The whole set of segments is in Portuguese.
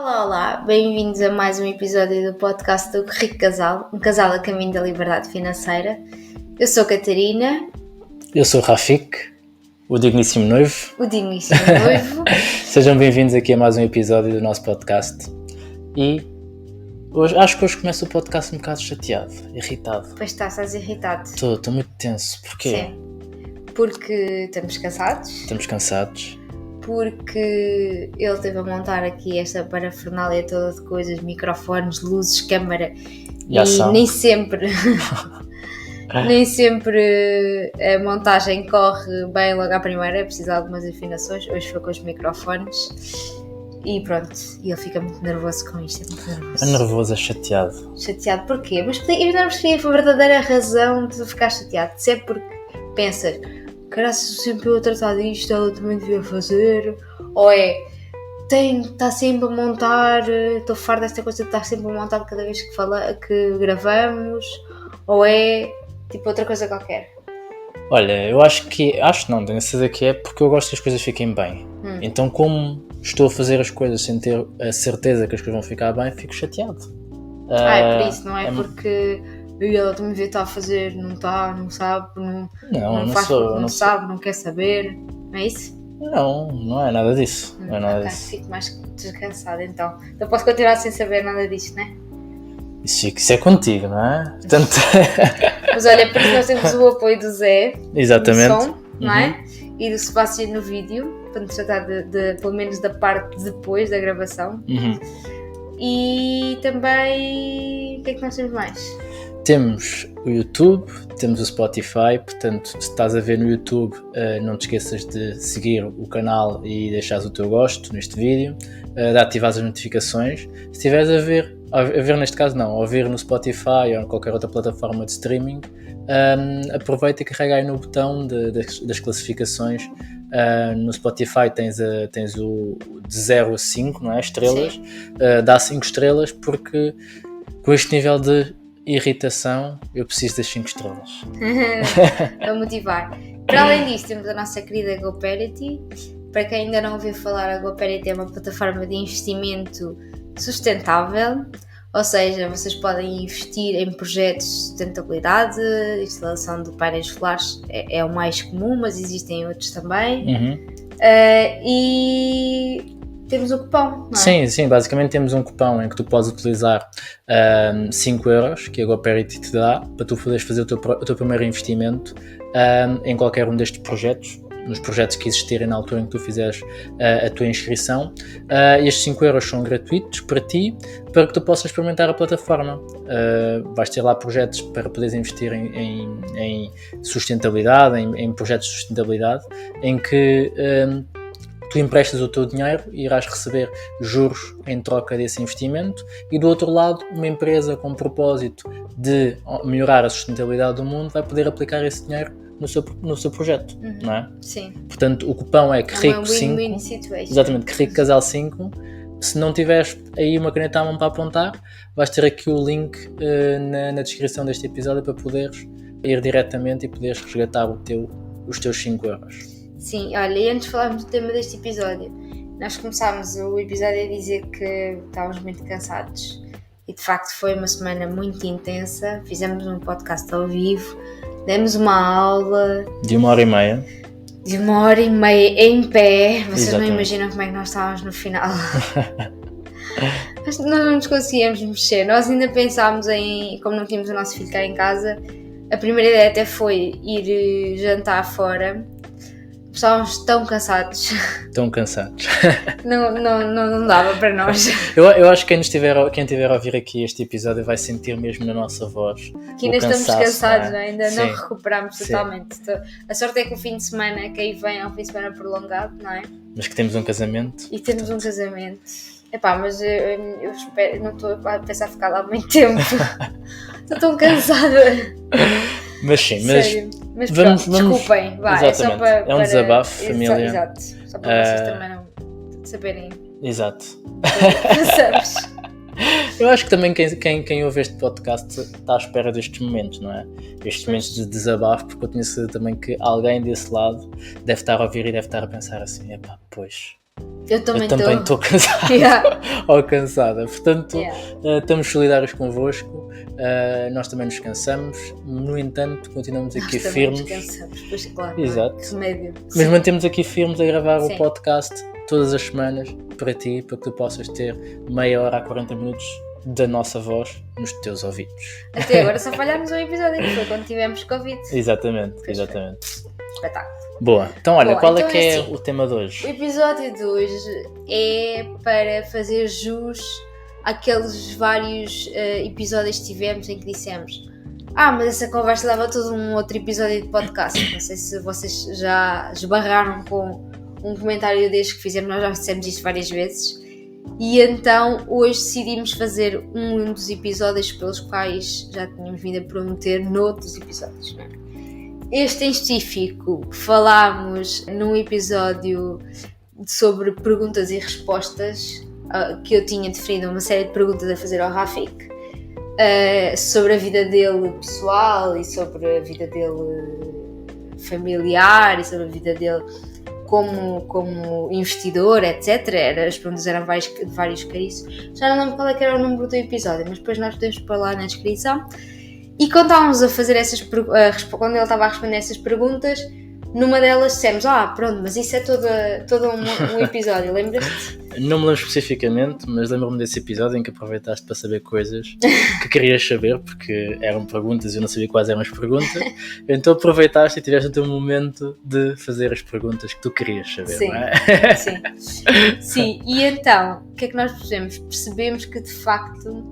Olá, olá, bem-vindos a mais um episódio do podcast do Rico Casal, um casal a caminho da liberdade financeira. Eu sou a Catarina. Eu sou o Rafik, o digníssimo noivo. O digníssimo noivo. Sejam bem-vindos aqui a mais um episódio do nosso podcast. E acho que hoje começo o podcast um bocado chateado, irritado. Pois estás irritado. Estou muito tenso. Porquê? Sim, porque estamos cansados. Estamos cansados. Porque ele teve a montar aqui esta parafernália toda de coisas, microfones, luzes, câmara E ação. nem sempre a montagem corre bem logo à primeira, é preciso de algumas afinações. Hoje foi com os microfones e pronto, e ele fica muito nervoso com isto, é muito nervoso. É nervoso, é chateado. Chateado porquê? Mas eu não percebi a verdadeira razão de ficar chateado, se é porque pensas, caralho, sempre eu a tratar disto, ela também devia fazer, ou é, está sempre a montar, estou farta desta coisa de estar sempre a montar cada vez que gravamos, ou é tipo outra coisa qualquer. Olha, eu não, tenho a certeza que é porque eu gosto que as coisas fiquem bem. Então, como estou a fazer as coisas sem ter a certeza que as coisas vão ficar bem, fico chateado. É por isso, não é? Porque ela também devia estar a fazer, não está, não sabe, não sabe, não quer saber, não é isso? Não é nada disso. Não é nada disso. Fico mais descansada então. Então posso continuar sem saber nada disto, não é? Isso é contigo, não é? Portanto... Mas olha, por isso nós temos o apoio do Zé, exatamente, do som, não é? E do Sebastião no vídeo, para nos tratar pelo menos da parte depois da gravação. E também, o que é que nós temos mais? Temos o YouTube, temos o Spotify, portanto, se estás a ver no YouTube, não te esqueças de seguir o canal e deixares o teu gosto neste vídeo, de ativar as notificações. Se estiveres a ver neste caso não, a ouvir no Spotify ou em qualquer outra plataforma de streaming, aproveita e carrega aí no botão das classificações. No Spotify tens o de 0 a 5, não é? Estrelas, dá 5 estrelas porque com este nível de irritação eu preciso das 5 estrelas. Para motivar. Para além disso, temos a nossa querida GoParity. Para quem ainda não ouviu falar, a GoParity é uma plataforma de investimento sustentável, ou seja, vocês podem investir em projetos de sustentabilidade, instalação de painéis solares é o mais comum, mas existem outros também. E temos um cupom, não é? Sim, basicamente temos um cupom em que tu podes utilizar 5 euros que a GoParity te dá para tu poderes fazer o teu primeiro investimento em qualquer um destes projetos, nos projetos que existirem na altura em que tu fizeres a tua inscrição. Estes 5 euros são gratuitos para ti, para que tu possas experimentar a plataforma. Vais ter lá projetos para poderes investir em sustentabilidade, em projetos de sustentabilidade, em que tu emprestas o teu dinheiro e irás receber juros em troca desse investimento, e do outro lado, uma empresa com o propósito de melhorar a sustentabilidade do mundo vai poder aplicar esse dinheiro no seu projeto, não é? Sim. Portanto, o cupom é Rico 5. Exatamente, Rico Casal 5. Se não tiveres aí uma caneta à mão para apontar, vais ter aqui o link na descrição deste episódio para poderes ir diretamente e poderes resgatar os teus 5 euros. Sim, olha, e antes de falarmos do tema deste episódio, nós começámos o episódio a dizer que estávamos muito cansados e de facto foi uma semana muito intensa. Fizemos um podcast ao vivo, demos uma aula de 1h30. De 1h30 em pé. Vocês Exatamente. Não imaginam como é que nós estávamos no final. Nós não nos conseguíamos mexer. Nós ainda pensámos como não tínhamos o nosso filho cá em casa, a primeira ideia até foi ir jantar fora. Estávamos tão cansados. Não dava para nós. Eu acho que quem estiver a ouvir aqui este episódio vai sentir mesmo na nossa voz que ainda estamos cansados, não é? Ainda não recuperámos totalmente. A sorte é que o fim de semana que aí vem é um fim de semana prolongado, não é? Mas que temos um casamento. E temos um casamento. Epá, mas eu espero, não estou a pensar ficar lá muito tempo. Estou tão cansada. Mas sim, mas vamos, desculpem, vai, exatamente. É só para... É um desabafo, família. Exato, só para vocês também não saberem. Exato. Pensamos. Eu acho que também quem ouve este podcast está à espera destes momentos, não é? Estes momentos de desabafo, porque eu tenho certeza também que alguém desse lado deve estar a ouvir e deve estar a pensar assim, epá, pois, Eu também estou cansado ou cansada. Portanto, estamos solidários convosco. Nós também nos cansamos. No entanto, continuamos aqui firmes. Nós cansamos, pois claro. Exato. Remédio. Mas mantemos aqui firmes a gravar o podcast todas as semanas para ti, para que tu possas ter meia hora a 40 minutos da nossa voz nos teus ouvidos. Até agora só falhámos um episódio, que foi quando tivemos Covid. Exatamente. Espetáculo. Boa. Então olha, qual então é que é assim, o tema de hoje? O episódio de hoje é para fazer jus àqueles vários episódios que tivemos em que dissemos mas essa conversa leva todo um outro episódio de podcast. Não sei se vocês já esbarraram com um comentário deste que fizemos, nós já dissemos isto várias vezes. E então hoje decidimos fazer um dos episódios pelos quais já tínhamos vindo a prometer noutros episódios, não é? Este em específico falámos num episódio sobre perguntas e respostas que eu tinha definido uma série de perguntas a fazer ao Rafik sobre a vida dele pessoal e sobre a vida dele familiar e sobre a vida dele como investidor, etc. As perguntas eram vários cariços. Já não lembro qual é que era o número do episódio, mas depois nós podemos pôr lá na descrição. E quando estávamos a fazer quando ele estava a responder essas perguntas, numa delas dissemos, pronto, mas isso é todo um episódio, lembras-te? Não me lembro especificamente, mas lembro-me desse episódio em que aproveitaste para saber coisas que querias saber, porque eram perguntas e eu não sabia quais eram as perguntas, então aproveitaste e tiveste o teu momento de fazer as perguntas que tu querias saber, sim, não é? Sim, e então, o que é que nós percebemos? Percebemos que de facto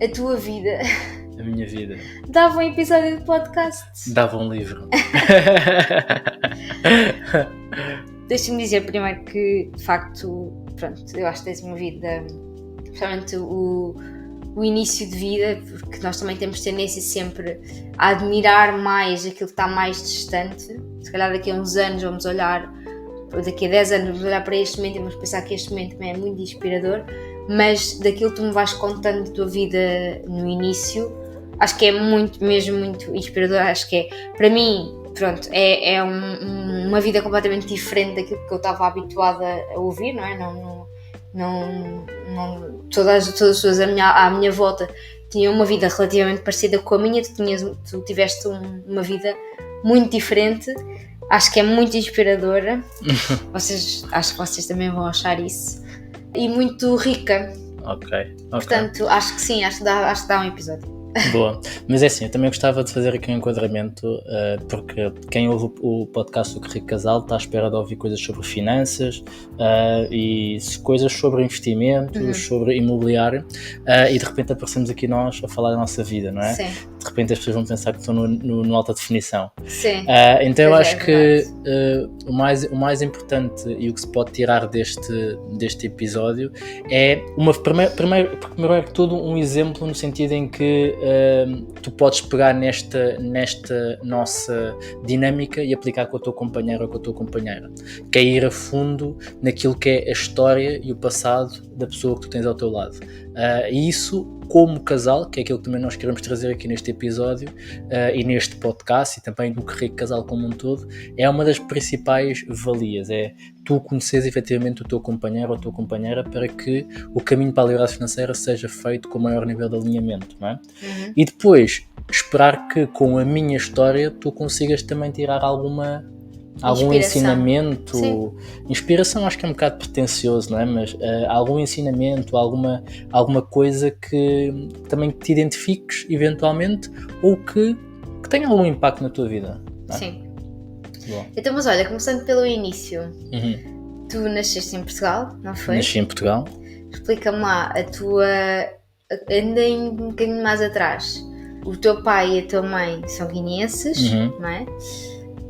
a tua vida... A minha vida. Dava um episódio de podcast. Dava um livro. Deixa-me dizer primeiro que, de facto, pronto, eu acho que tens uma vida, especialmente o início de vida, porque nós também temos tendência sempre a admirar mais aquilo que está mais distante. Se calhar daqui a uns anos vamos olhar, daqui a 10 anos vamos olhar para este momento e vamos pensar que este momento também é muito inspirador, mas daquilo que tu me vais contando da tua vida no início, acho que é mesmo muito inspirador. Acho que é, para mim, pronto, é uma vida completamente diferente daquilo que eu estava habituada a ouvir, não é? Todas as pessoas à minha volta tinham uma vida relativamente parecida com a minha, tu tiveste uma vida muito diferente. Acho que é muito inspiradora. Acho que vocês também vão achar isso. E muito rica. Ok. Portanto, acho que sim, acho que dá um episódio. Boa, mas é assim, eu também gostava de fazer aqui um enquadramento, porque quem ouve o podcast do Que Rico Casal está à espera de ouvir coisas sobre finanças e coisas sobre investimentos, sobre imobiliário, e de repente aparecemos aqui nós a falar da nossa vida, não é? Sim. De repente as pessoas vão pensar que estão no alta definição. Sim. Então eu acho que o mais importante e o que se pode tirar deste episódio é primeiro que tudo um exemplo no sentido em que tu podes pegar nesta nossa dinâmica e aplicar com a tua companheira ou com a tua companheira, que é ir a fundo naquilo que é a história e o passado da pessoa que tu tens ao teu lado. E isso, como casal, que é aquilo que também nós queremos trazer aqui neste episódio e neste podcast e também no Que Rico Casal como um todo, é uma das principais valias, é tu conheceres efetivamente o teu companheiro ou a tua companheira para que o caminho para a liberdade financeira seja feito com o maior nível de alinhamento, não é? E depois, esperar que com a minha história tu consigas também tirar algum ensinamento. Sim. Inspiração acho que é um bocado pretencioso, não é? Mas algum ensinamento, alguma coisa que também te identifiques eventualmente ou que tenha algum impacto na tua vida, não é? Sim. Bom. Então, mas olha, começando pelo início, tu nasceste em Portugal, não foi? Nasci em Portugal. Explica-me lá, ainda um bocadinho mais atrás, o teu pai e a tua mãe são guineenses, não é?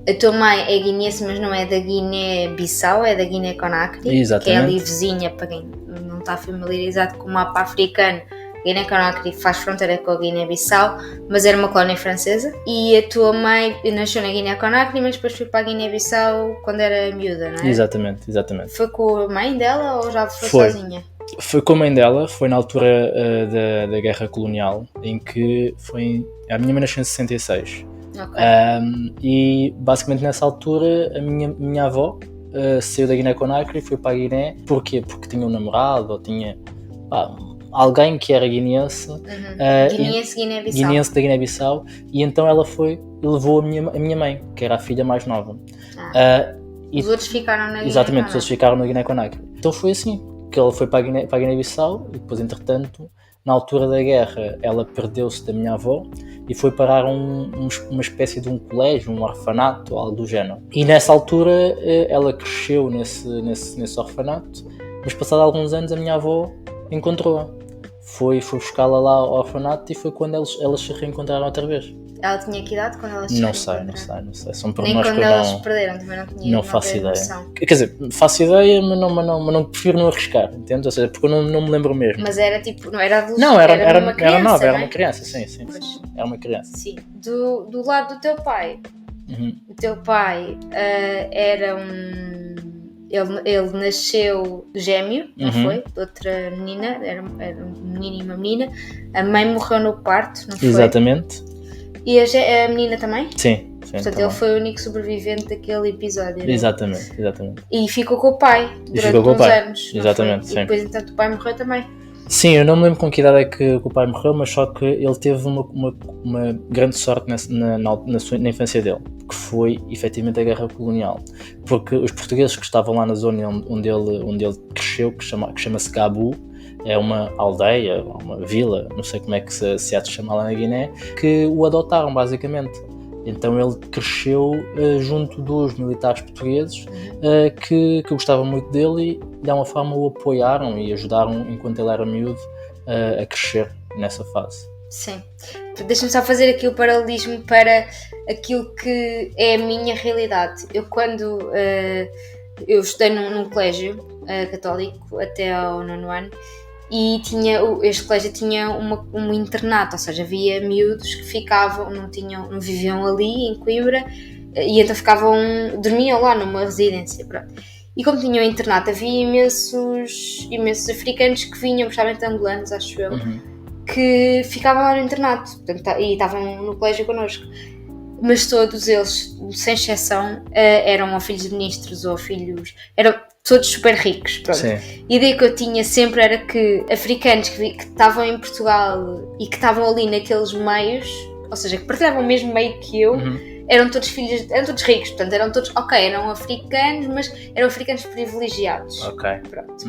A tua mãe é guineense, mas não é da Guiné-Bissau, é da Guiné-Conakry, que é ali vizinha, para quem não está familiarizado com o mapa africano. Guiné-Conakry faz fronteira com a Guiné-Bissau, mas era uma colónia francesa. E a tua mãe nasceu na Guiné-Conakry, mas depois foi para a Guiné-Bissau quando era miúda, não é? Exatamente. Foi com a mãe dela ou já foi sozinha? Foi com a mãe dela, foi na altura da Guerra Colonial, em que a minha mãe nasceu em 66. Okay. E basicamente nessa altura a minha avó saiu da Guiné-Conakry e foi para a Guiné. Porquê? Porque tinha um namorado ou tinha alguém que era guineense. Guineense da Guiné-Bissau. E então ela foi e levou a minha mãe, que era a filha mais nova. Os outros ficaram na Guiné-Conakry. Exatamente, os outros ficaram na Guiné-Conakry. Então foi assim, que ela foi para a Guiné-Bissau e depois, entretanto, na altura da guerra, ela perdeu-se da minha avó e foi parar uma espécie de um colégio, um orfanato, algo do género. E nessa altura ela cresceu nesse orfanato, mas passado alguns anos a minha avó encontrou-a. Foi buscá-la lá ao orfanato e foi quando elas se reencontraram outra vez. Ela tinha que idade quando elas se reencontraram? Não sei. São nem quando elas se perderam, também não tinha. Não faço ideia. Noção. Quer dizer, faço ideia, mas não prefiro não arriscar, entendes? Ou seja, porque eu não me lembro mesmo. Mas era tipo, não era adulto? Não, era uma criança, nova, não é? era uma criança, sim. Pois. Era uma criança. Sim. Do lado do teu pai, o teu pai era Ele nasceu gêmeo, não foi? De outra menina, era um menino e uma menina. A mãe morreu no parto, não foi? Exatamente. E a menina também? Sim. Portanto, também. ele foi o único sobrevivente daquele episódio. Né? Exatamente. E ficou com o pai durante uns anos. Exatamente, sim. E depois, então, o pai morreu também. Sim, eu não me lembro com que idade é que o pai morreu, mas só que ele teve uma grande sorte na infância dele, que foi efetivamente a guerra colonial, porque os portugueses que estavam lá na zona onde ele cresceu, que chama-se Gabu, é uma aldeia, uma vila, não sei como é que se há de chamar lá na Guiné, que o adotaram basicamente. Então ele cresceu junto dos militares portugueses que gostavam muito dele e de alguma forma o apoiaram e ajudaram enquanto ele era miúdo a crescer nessa fase. Sim. Deixa-me só fazer aqui o paralelismo para aquilo que é a minha realidade. Eu quando eu estudei num colégio católico até ao 9º ano e este colégio tinha um internato, ou seja, havia miúdos que ficavam, não viviam ali em Coimbra e então dormiam lá numa residência, pronto. E como tinham internato, havia imensos africanos que vinham, principalmente angolanos, acho eu, que ficavam lá no internato, portanto, e estavam no colégio connosco. Mas todos eles, sem exceção, eram ou filhos de ministros ou eram todos super ricos. Pronto. Sim. E a ideia que eu tinha sempre era que africanos que estavam em Portugal e que estavam ali naqueles meios, ou seja, que partilhavam o mesmo meio que eu, eram todos ricos, portanto eram todos, eram africanos, mas eram africanos privilegiados. Ok. Pronto.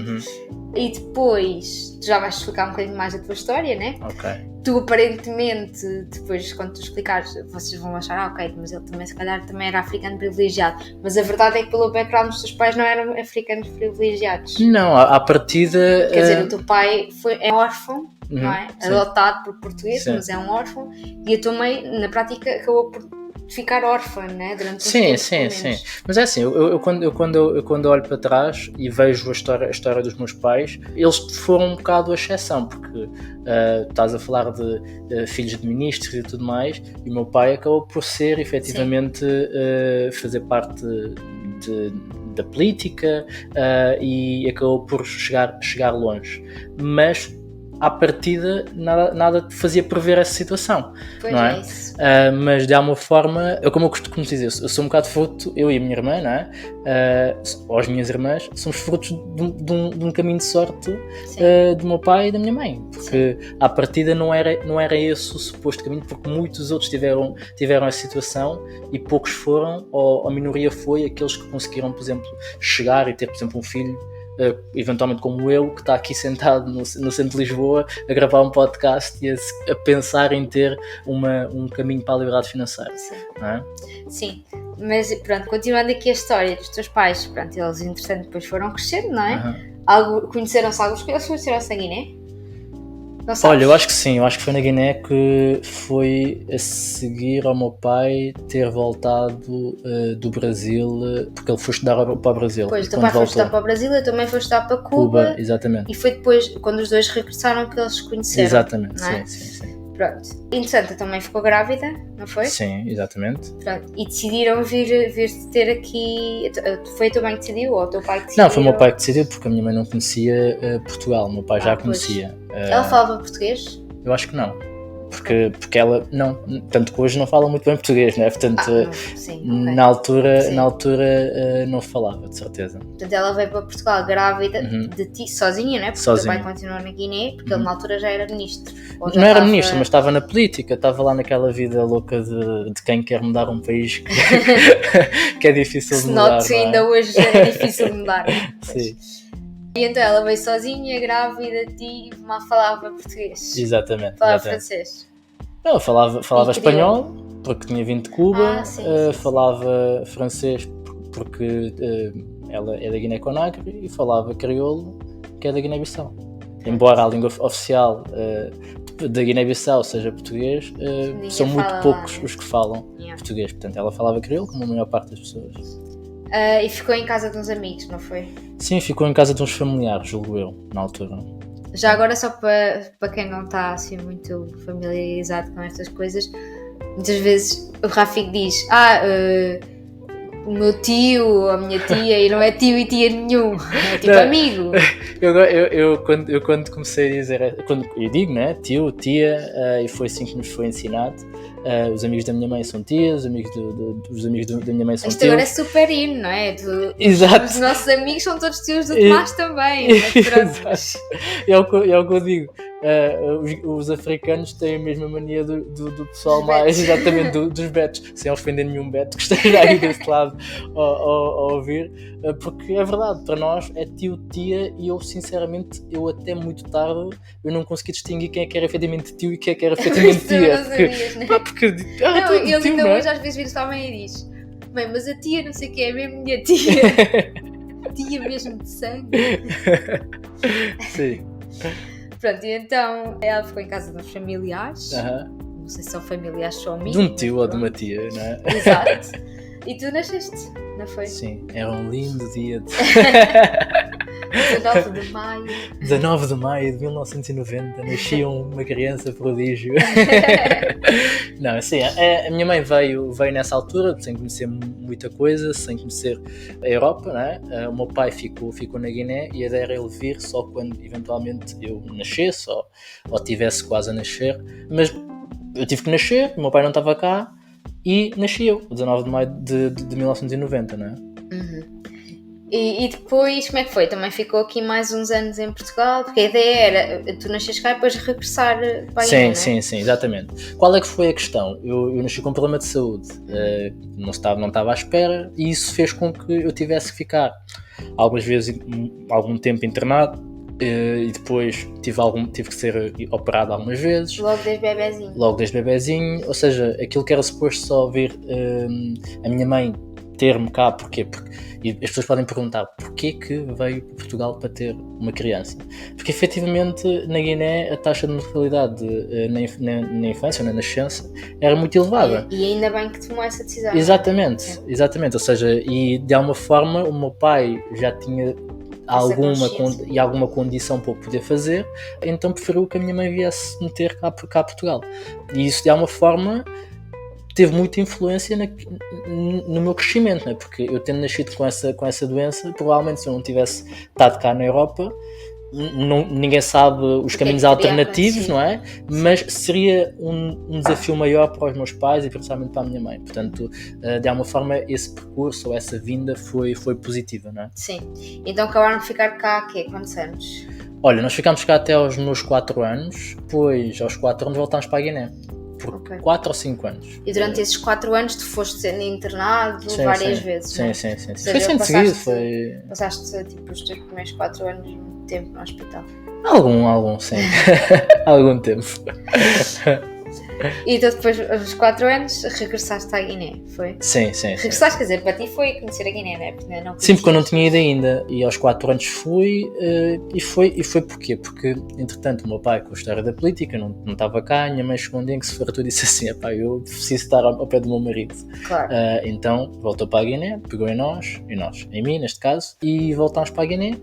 E depois, tu já vais explicar um bocadinho mais a tua história, né? Ok. Tu aparentemente, depois quando tu explicares, vocês vão achar, mas ele também se calhar também era africano privilegiado. Mas a verdade é que pelo background dos teus pais não eram africanos privilegiados. Não, à partida... Quer dizer, o teu pai é órfão, não é? Sim. Adotado por português, Sim. mas é um órfão. E a tua mãe, na prática, acabou por ficar órfã, né? Durante um Sim. tempo. Mas é assim, eu quando olho para trás e vejo a história dos meus pais, eles foram um bocado a exceção, porque estás a falar de filhos de ministros e tudo mais, e o meu pai acabou por ser, efetivamente, fazer parte da política e acabou por chegar longe. Mas à partida nada te fazia prever essa situação. Pois não é? Isso. Mas de alguma forma, como eu costumo dizer, eu sou um bocado fruto, eu e a minha irmã, não é? Ou as minhas irmãs, somos frutos de um caminho de sorte do meu pai e da minha mãe, porque à partida não era esse o suposto caminho, porque muitos outros tiveram essa situação e poucos foram, ou a minoria foi aqueles que conseguiram, por exemplo, chegar e ter, por exemplo, um filho, eventualmente como eu, que está aqui sentado no centro de Lisboa a gravar um podcast e a pensar em ter um caminho para a liberdade financeira. Sim. Não é? Sim, mas pronto, continuando aqui a história dos teus pais, pronto, eles entretanto depois foram crescendo, não é? Conheceram-se alguns, eles conheceram-se na Guiné? Não sabes? Olha, eu acho que sim, eu acho que foi na Guiné que foi a seguir ao meu pai ter voltado do Brasil, porque ele foi estudar para o Brasil. Pois, o teu pai foi estudar para o Brasil, eu também fui estudar para Cuba. Exatamente. E foi depois, quando os dois regressaram, que eles se conheceram. Exatamente, não é? sim. Pronto. Entretanto, também ficou grávida, não foi? Sim, exatamente. Pronto. E decidiram vir ter aqui. Foi a tua mãe que decidiu ou o teu pai que decidiu? Não, foi o meu pai que decidiu, porque a minha mãe não conhecia Portugal, o meu pai já conhecia. Ela falava português? Eu acho que não. Porque ela, não, tanto que hoje não fala muito bem português, não é? Portanto, sim, na altura não falava, de certeza. Portanto, ela veio para Portugal grávida de ti, sozinha, não é? Porque Sozinha. o teu pai continuou na Guiné, porque ele na altura já era ministro. Não era ministro, mas estava na política, estava lá naquela vida louca de quem quer mudar um país que é difícil de mudar. Se ainda hoje é difícil de mudar. Sim. E então ela veio sozinha, grávida de ti, e mal falava português. Exatamente. Falava francês. Não, falava espanhol, porque tinha vindo de Cuba, sim. Falava francês porque ela é da Guiné-Conakry e falava crioulo, que é da Guiné-Bissau. Embora a língua oficial da Guiné-Bissau seja português, são muito poucos os que falam português. Portanto, ela falava crioulo, como a maior parte das pessoas. E ficou em casa de uns amigos, não foi? Sim, ficou em casa de uns familiares, julgo eu, na altura. Já agora, só para quem não está assim muito familiarizado com estas coisas, muitas vezes o Rafik diz o meu tio, a minha tia, e não é tio e tia nenhum, é tipo não, amigo. Eu quando comecei a dizer, quando eu digo, né, tio, tia, e foi assim que nos foi ensinado. Os amigos da minha mãe são tias, os amigos da minha mãe são tios. Isto agora é super in, não é? Exato. Os nossos amigos são todos tios do Tomás também. Exato. É o que eu digo. Os africanos têm a mesma mania do pessoal mais, exatamente, dos betos, sem ofender nenhum beto que esteja aí desse lado a ouvir, porque é verdade, para nós é tio, tia, e eu sinceramente, até muito tarde, eu não consegui distinguir quem é que era efetivamente tio e quem é que era efetivamente tia. Ele ainda hoje às vezes vira sua mãe e diz: mãe, mas a tia não sei o que é mesmo minha tia. Tia mesmo de sangue. Sim. Pronto, e então ela ficou em casa dos familiares. Não sei se são familiares ou amigos. De um tio ou de uma tia, não é? Exato. E tu nasceste, não foi? Sim, era um lindo dia de 19 de maio. 19 de maio de 1990, nascia uma criança prodígio. Não, assim, a minha mãe veio nessa altura, sem conhecer muita coisa, sem conhecer a Europa, não é? O meu pai ficou na Guiné e a ideia era ele vir só quando eventualmente eu nascesse ou tivesse quase a nascer. Mas eu tive que nascer, o meu pai não estava cá e nasci eu, 19 de maio de 1990, não é? E depois, como é que foi? Também ficou aqui mais uns anos em Portugal? Porque a ideia era tu nasces cá e depois regressar para aí, não é? Sim, exatamente. Qual é que foi a questão? Eu nasci com um problema de saúde, não estava à espera, e isso fez com que eu tivesse que ficar algumas vezes algum tempo internado, e depois tive que ser operado algumas vezes. Logo desde bebezinho? Ou seja, aquilo que era suposto só vir a minha mãe ter-me cá, porquê? E as pessoas podem perguntar porquê que veio para Portugal para ter uma criança? Porque efetivamente na Guiné a taxa de mortalidade na infância, na nascença, era muito elevada. E ainda bem que tomou essa decisão. Exatamente, ou seja, e de alguma forma o meu pai já tinha alguma condição para o poder fazer, então preferiu que a minha mãe viesse meter cá a Portugal. E isso de alguma forma teve muita influência no meu crescimento, não é? Porque eu tendo nascido com essa doença, provavelmente se eu não tivesse estado cá na Europa, ninguém sabe os caminhos alternativos, não é? Mas seria um desafio maior para os meus pais e principalmente para a minha mãe. Portanto, de alguma forma, esse percurso ou essa vinda foi positiva, não é? Sim. Então acabaram de ficar cá, quantos anos? Olha, nós ficámos cá até aos meus 4 anos, depois aos 4 anos voltámos para a Guiné. Por 4 ou 5 anos. E durante esses 4 anos tu foste sendo internado várias vezes, não é? Sim. Foi sempre seguido. Passaste tipo os teus primeiros 4 anos muito tempo no hospital? Algum, sim. Algum tempo. E então depois dos 4 anos regressaste à Guiné, foi? Sim. Regressaste, quer dizer, para ti foi conhecer a Guiné, não é? Porque não sim, porque eu não tinha ido ainda. E aos 4 anos fui, e foi porquê? Porque, entretanto, o meu pai, com a história da política, não estava cá, a minha mãe chegou um dia em que se fartou e disse assim, eu preciso estar ao pé do meu marido. Claro. Então, voltou para a Guiné, pegou em mim, neste caso, e voltámos para a Guiné.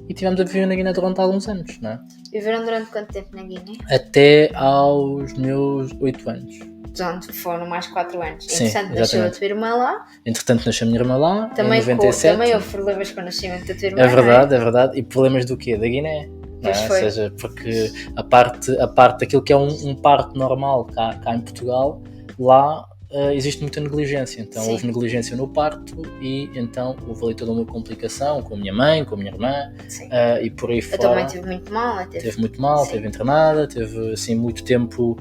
E estivemos a viver na Guiné durante alguns anos, não é? Viveram durante quanto tempo na Guiné? Até aos meus 8 anos. Portanto, foram mais 4 anos. Sim, entretanto, nasceu a tua irmã lá. Entretanto, nasceu a minha irmã lá, também em 97. Também houve problemas com o nascimento da tua irmã, É verdade. E problemas do quê? Da Guiné. não é? Pois Ou foi. seja, porque a parte daquilo que é um parto normal cá em Portugal, lá existe muita negligência. Então Sim. houve negligência no parto e então houve ali toda uma complicação com a minha mãe, com a minha irmã Sim. e por aí A tua mãe fora. teve muito mal, né? Teve muito mal, Sim. teve internada, teve assim muito tempo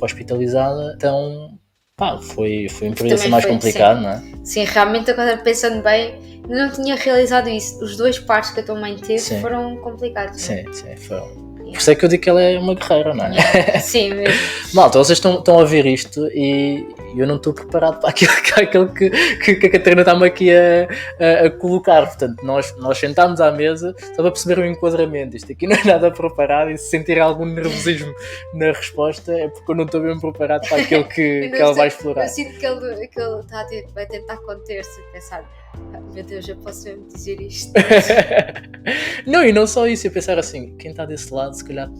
hospitalizada, então pá, foi um período assim Também mais foi, complicado, sim. não é? Sim, realmente agora pensando bem, eu não tinha realizado isso. Os 2 partos que a tua mãe teve Sim. foram complicados. Sim, foram. Por isso é que eu digo que ela é uma guerreira, não é? Sim, mesmo. Malta, vocês estão a ouvir isto e eu não estou preparado para aquilo que a Catarina está-me aqui a colocar. Portanto, nós sentámos à mesa só para perceber o enquadramento. Isto aqui não é nada preparado e se sentir algum nervosismo na resposta é porque eu não estou bem preparado para aquilo que ela vai explorar. Eu sinto que ele está vai tentar conter-se e pensar: meu Deus, eu posso mesmo dizer isto. Não, e não só isso, eu pensar assim, quem está desse lado se calhar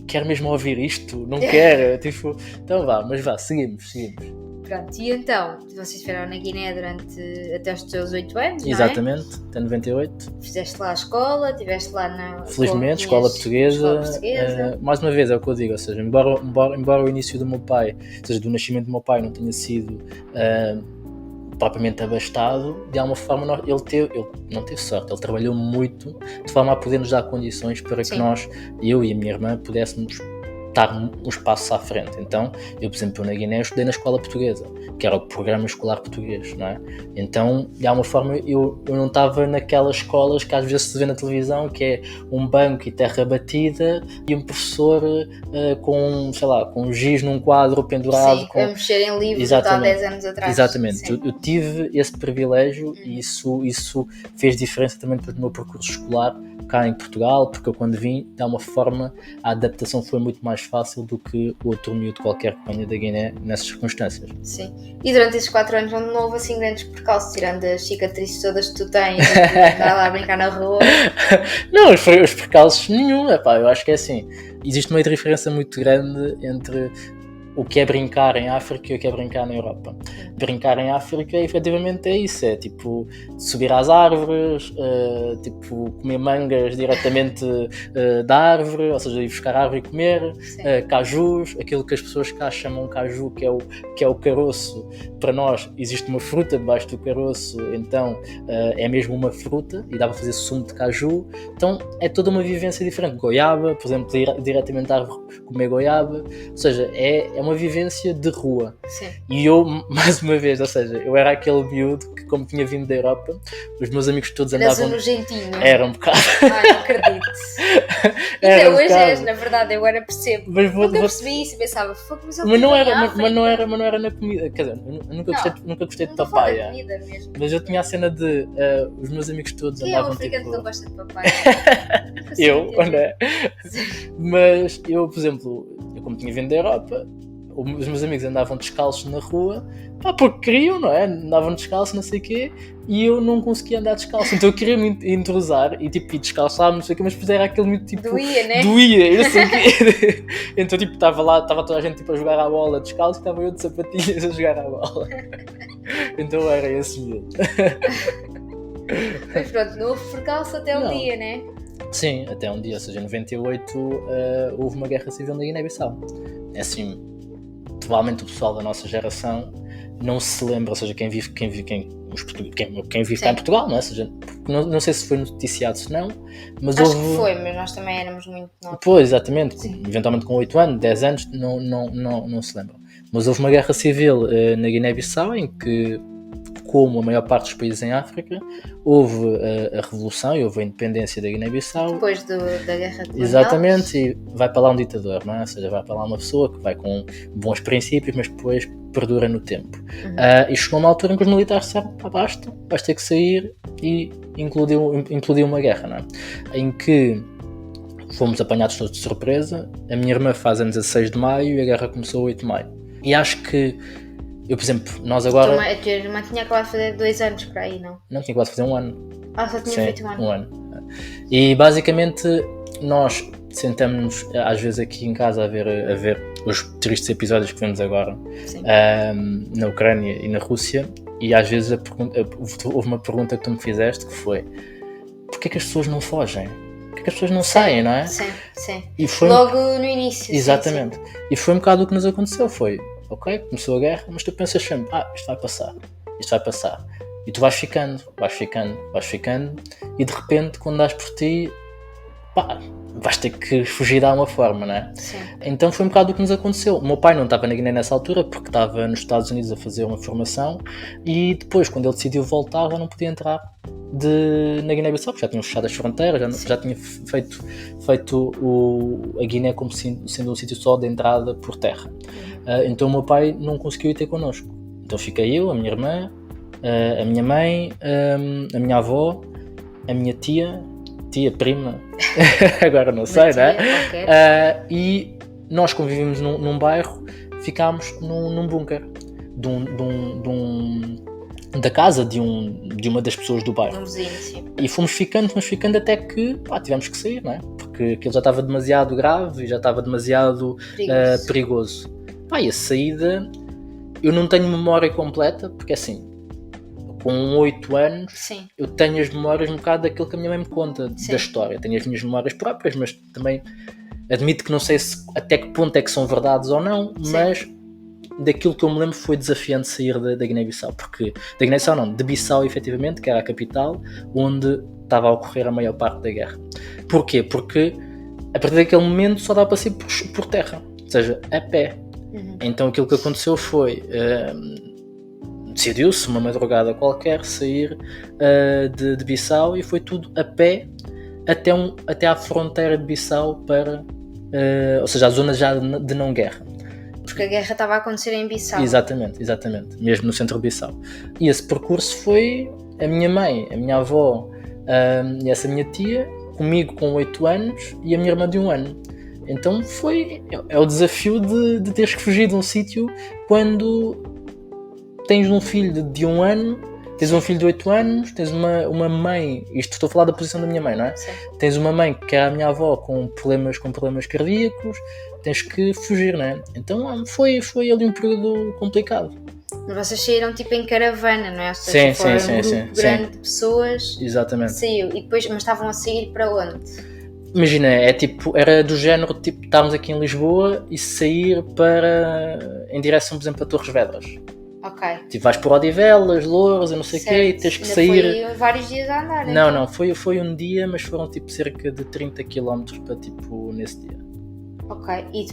quer mesmo ouvir isto, não quer, tipo, então mas vá, seguimos. Pronto, e então, vocês estiveram na Guiné até os teus 8 anos, não é? Exatamente, até 98. Fizeste lá a escola, estiveste lá na... Felizmente, escola portuguesa. Mais uma vez, é o que eu digo, ou seja, embora o início do meu pai, ou seja, do nascimento do meu pai não tenha sido propriamente abastado, de alguma forma ele não teve sorte, ele trabalhou muito de forma a poder nos dar condições para que nós, eu e a minha irmã, pudéssemos dar uns passos à frente. Então, eu, por exemplo, na Guiné, estudei na escola portuguesa, que era o programa escolar português, não é? Então, de alguma forma, eu não estava naquelas escolas que às vezes se vê na televisão, que é um banco e terra batida e um professor com, sei lá, com um giz num quadro pendurado. Sim, a mexer em livros há 10 anos atrás. Exatamente. Eu tive esse privilégio e isso fez diferença também para o meu percurso escolar cá em Portugal, porque eu quando vim, de alguma forma, a adaptação foi muito mais fácil do que o outro miúdo qualquer que venha da Guiné nessas circunstâncias. Sim. E durante esses 4 anos não houve assim grandes percalços, tirando as cicatrizes todas que tu tens e andar lá a brincar na rua? Não, os percalços nenhum, epá, eu acho que é assim, existe uma diferença muito grande entre o que é brincar em África e o que é brincar na Europa. Brincar em África, efetivamente, é isso, é tipo subir às árvores, tipo comer mangas diretamente da árvore, ou seja, ir buscar a árvore e comer, cajus, aquilo que as pessoas cá chamam caju, que é o caroço. Para nós existe uma fruta debaixo do caroço, então é mesmo uma fruta e dá para fazer sumo de caju, então é toda uma vivência diferente. Goiaba, por exemplo, ir diretamente à árvore comer goiaba, ou seja, é uma vivência de rua. Sim. E eu, mais uma vez, ou seja, eu era aquele miúdo que, como tinha vindo da Europa, os meus amigos todos andavam... Eras um nojentinho. Era um bocado. Ai, não acredito. Até hoje és, na verdade, eu agora percebo. Mas nunca percebi isso e pensava, mas não era na comida, quer dizer, eu nunca gostei de papaya. Mas eu tinha a cena de os meus amigos todos andavam tipo... Quem é o africano que não gosta de papaya? Eu, não é? Mas eu, por exemplo, como tinha vindo da Europa, os meus amigos andavam descalços na rua, porque queriam, não é? Andavam descalços, não sei o quê, e eu não conseguia andar descalço, então eu queria me entrosar e tipo ir descalçar, não sei o quê, mas depois era aquele muito tipo... Doía, né? Eu não sei o quê. Então tipo, estava toda a gente tipo, a jogar à bola descalço e estava eu de sapatilhas a jogar à bola. Então era esse medo. Mas pronto, não houve percalço até um dia, né? Sim, até um dia, ou seja, em 98 houve uma guerra civil na Guiné-Bissau. É assim, provavelmente o pessoal da nossa geração não se lembra, ou seja, quem vive cá em Portugal, não é? Ou seja, não sei se foi noticiado, se não, mas acho que foi, mas nós também éramos muito novos. Pois, exatamente, eventualmente com 8 anos, 10 anos, não se lembram. Mas houve uma guerra civil na Guiné-Bissau em que, como a maior parte dos países em África, houve a revolução e houve a independência da Guiné-Bissau. Depois da guerra colonial. Exatamente, e vai para lá um ditador, não é? Ou seja, vai para lá uma pessoa que vai com bons princípios, mas depois perdura no tempo. E chegou uma altura em que os militares disseram, basta, vais ter que sair, e incluiu uma guerra, não é? Em que fomos apanhados todos de surpresa. A minha irmã faz anos a 6 de maio e a guerra começou a 8 de maio. E acho que eu, por exemplo, nós agora... A tua irmã tinha acabado de fazer 2 anos para aí, não? Não, tinha acabado de fazer 1 ano. Só tinha feito 1 ano. 1 ano. E basicamente nós sentamos-nos às vezes aqui em casa a ver os tristes episódios que vemos agora na Ucrânia e na Rússia, e às vezes houve uma pergunta que tu me fizeste que foi: porquê que as pessoas não fogem? porque é que as pessoas não saem, não é? Sim, sim. E foi Logo no início. exatamente. Sim, sim. E foi um bocado o que nos aconteceu, foi, ok, começou a guerra, mas tu pensas sempre, isto vai passar. E tu vais ficando, e de repente, quando dás por ti, vais ter que fugir de alguma forma, não é? Sim. Então foi um bocado o que nos aconteceu. O meu pai não estava na Guiné nessa altura, porque estava nos Estados Unidos a fazer uma formação, e depois, quando ele decidiu voltar, já não podia entrar na Guiné-Bissau, porque já tinham fechado as fronteiras, já tinha feito a Guiné como sendo um sítio só de entrada por terra. Então o meu pai não conseguiu ir ter connosco. Então fiquei eu, a minha irmã, a minha mãe, a minha avó, a minha tia, prima, agora não sei, né? E nós, como vivíamos num bairro, ficámos num bunker da casa de uma das pessoas do bairro. E fomos ficando até que tivemos que sair, não é? Porque aquilo já estava demasiado grave e já estava demasiado perigoso. E a saída, eu não tenho memória completa, porque assim, com 8 anos, sim, eu tenho as memórias um bocado daquilo que a minha mãe me conta da história. Tenho as minhas memórias próprias, mas também admito que não sei até que ponto é que são verdades ou não, mas daquilo que eu me lembro foi desafiante sair da Guiné-Bissau, porque da Guiné-Bissau não, de Bissau efetivamente, que era a capital, onde estava a ocorrer a maior parte da guerra. Porquê? Porque a partir daquele momento só dá para sair por terra, ou seja, a pé. Então aquilo que aconteceu foi... decidiu-se uma madrugada qualquer sair de Bissau, e foi tudo a pé até à fronteira de Bissau para, ou seja, a zona já de não guerra. Porque a guerra estava a acontecer em Bissau. Exatamente, mesmo no centro de Bissau. E esse percurso foi a minha mãe, a minha avó e essa minha tia, comigo com 8 anos e a minha irmã de 1 ano. Então é o desafio de teres que fugir de um sítio quando tens um filho de 1 ano, tens um filho de 8 anos, tens uma mãe, isto estou a falar da posição da minha mãe, não é? Sim. Tens uma mãe que é a minha avó com problemas cardíacos, tens que fugir, não é? Então foi ali um período complicado. Mas vocês saíram tipo em caravana, não é? Ou seja, sim, um grupo grande de pessoas. Exatamente. Saiu. E depois, mas estavam a sair para onde? Imagina, era do género, tipo, estarmos aqui em Lisboa e sair em direção, por exemplo, a Torres Vedras. Ok. Tipo, vais por Odivelas, Louros, eu não sei o quê, e tens que ainda sair... Foi vários dias a andar, Não, foi um dia, mas foram tipo cerca de 30 km para tipo nesse dia. Ok, e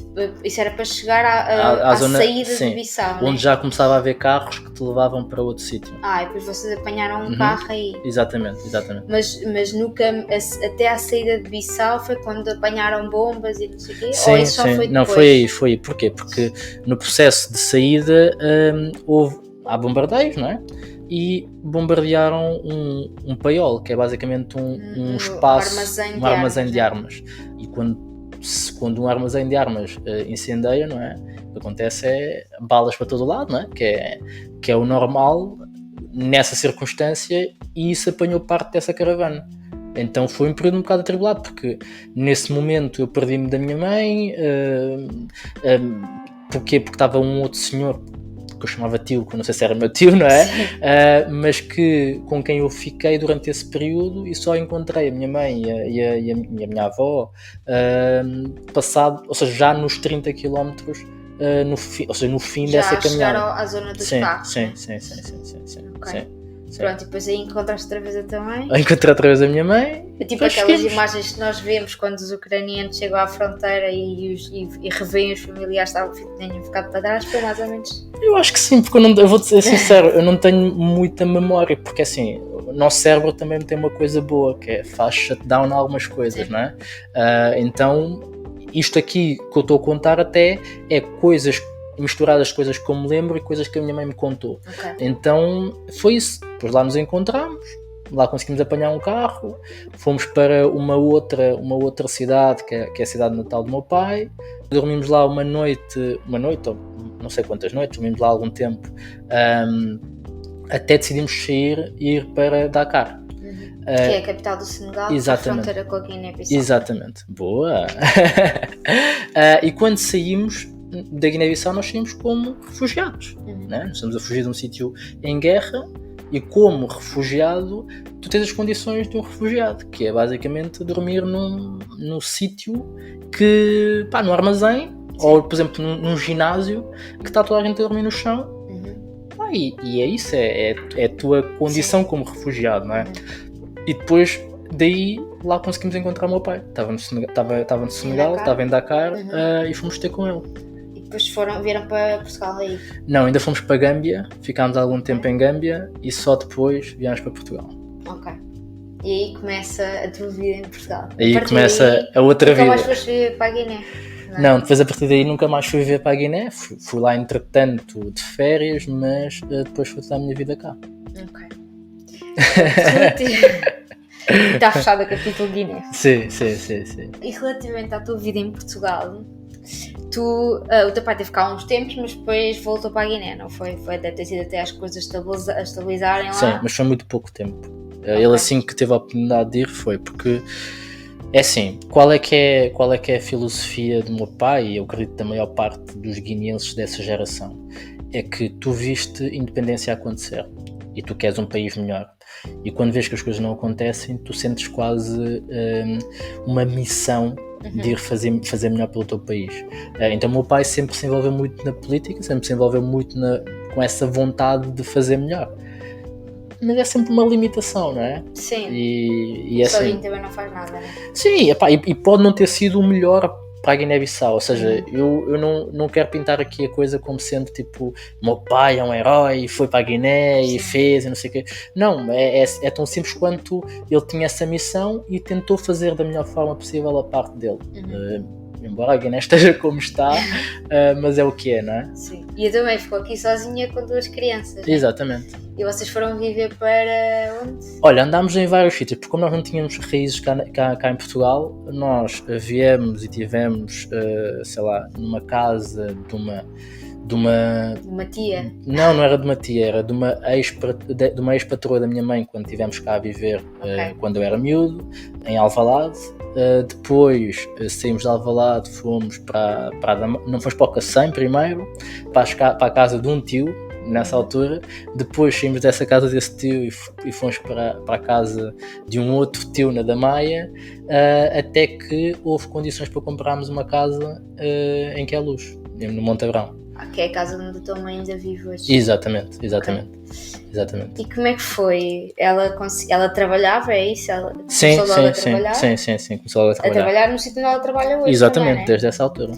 isso era para chegar à zona, saída de Bissau, onde já começava a haver carros que te levavam para outro sítio. E depois vocês apanharam um carro aí. Exatamente. Mas nunca, até à saída de Bissau foi quando apanharam bombas e não sei o quê? Sim, ou isso só foi depois? Não, foi aí. Porquê? Porque no processo de saída há bombardeios, não é? E bombardearam um paiol, que é basicamente um espaço, um armazém de armas. E quando um armazém de armas incendeia, não é? O que acontece é balas para todo o lado, não é? Que é o normal nessa circunstância, e isso apanhou parte dessa caravana. Então foi um período um bocado atribulado, porque nesse momento eu perdi-me da minha mãe. Porquê? Porque estava um outro senhor que eu chamava tio, que eu não sei se era meu tio, não é? Mas com quem eu fiquei durante esse período, e só encontrei a minha mãe e a minha avó passado, ou seja, já nos 30 km no fim já dessa caminhada. Já à zona dos carros. Sim. Okay. Pronto, e depois aí encontraste outra vez a tua mãe? Encontrei outra vez a minha mãe. É tipo aquelas imagens que nós vemos quando os ucranianos chegam à fronteira e revêem os familiares que tinham ficado para trás, foi mais ou menos? Eu acho que sim, porque eu vou-te ser sincero, eu não tenho muita memória, porque assim, o nosso cérebro também tem uma coisa boa, que faz shutdown a algumas coisas, não é? Então, isto aqui que eu estou a contar até é coisas misturadas, coisas que eu me lembro e coisas que a minha mãe me contou. Okay. Então foi isso, depois lá nos encontramos, lá conseguimos apanhar um carro, fomos para uma outra cidade, que é a cidade natal do meu pai, dormimos lá uma noite, ou não sei quantas noites, dormimos lá algum tempo, até decidimos sair e ir para Dakar. Que é a capital do Senegal, a fronteira com a Guiné-Bissau. Exatamente, boa! E quando saímos da Guiné-Bissau, nós saímos como refugiados, né? Nós estamos a fugir de um sítio em guerra E como refugiado, tu tens as condições de um refugiado, que é basicamente dormir num sítio que, pá, no armazém, sim, ou por exemplo num ginásio, que está toda a gente a dormir no chão. Pá, e é isso, é a tua condição, sim, como refugiado, não é? E depois daí lá conseguimos encontrar o meu pai. Estava no Senegal, estava em Dakar, e fomos ter com ele. Depois vieram para Portugal aí? Não, ainda fomos para Gâmbia, ficámos algum tempo em Gâmbia e só depois viemos para Portugal. Ok. E aí começa a tua vida em Portugal? Aí começa a outra vida. Nunca mais foste viver para a Guiné? Não, depois a partir daí nunca mais fui viver para a Guiné. Fui lá entretanto de férias, mas depois fui toda a minha vida cá. Ok. Está fechado o capítulo Guiné. Sim. E relativamente à tua vida em Portugal, o teu pai teve cá uns tempos, mas depois voltou para a Guiné, não foi? Deve ter sido até as coisas estabilizarem lá. Sim, mas foi muito pouco tempo. Okay. Ele assim que teve a oportunidade de ir foi, porque é assim, qual é que é a filosofia do meu pai, e eu acredito da maior parte dos guineenses dessa geração, é que tu viste independência acontecer e tu queres um país melhor. E quando vês que as coisas não acontecem, tu sentes quase uma missão de ir fazer melhor pelo teu país. Então o meu pai sempre se envolveu muito na política, sempre se envolveu muito com essa vontade de fazer melhor. Mas é sempre uma limitação, não é? Sim. E é sozinho assim, também não faz nada, não é? Sim, e pode não ter sido o melhor para a Guiné-Bissau, ou seja, eu não quero pintar aqui a coisa como sendo tipo, meu pai é um herói, foi para a Guiné e fez e não sei o quê. Não, é tão simples quanto ele tinha essa missão e tentou fazer da melhor forma possível a parte dele. Embora a Guiné esteja como está, mas é o que é, não é? Sim. E eu também ficou aqui sozinha com 2 crianças. Exatamente. Né? E vocês foram viver para onde? Olha, andámos em vários sítios, porque como nós não tínhamos raízes cá em Portugal, nós viemos e tivemos, sei lá, numa casa de uma tia? Não era de uma tia, era de uma ex-patroa da minha mãe, quando estivemos cá a viver, quando eu era miúdo, em Alvalade. Depois saímos de Alvalade, fomos não fomos para o Cacém primeiro, para a casa de um tio, nessa altura. Depois saímos dessa casa desse tio e fomos para a casa de um outro tio na Damaia, até que houve condições para comprarmos uma casa em Queluz, no Monte Abrão. Que é a casa onde a tua mãe ainda vive hoje. Exatamente. E como é que foi? Ela trabalhava, é isso? Ela sim, começou logo a trabalhar? Sim, começou logo a trabalhar no sítio onde ela trabalha hoje. Exatamente, também, né? Desde essa altura.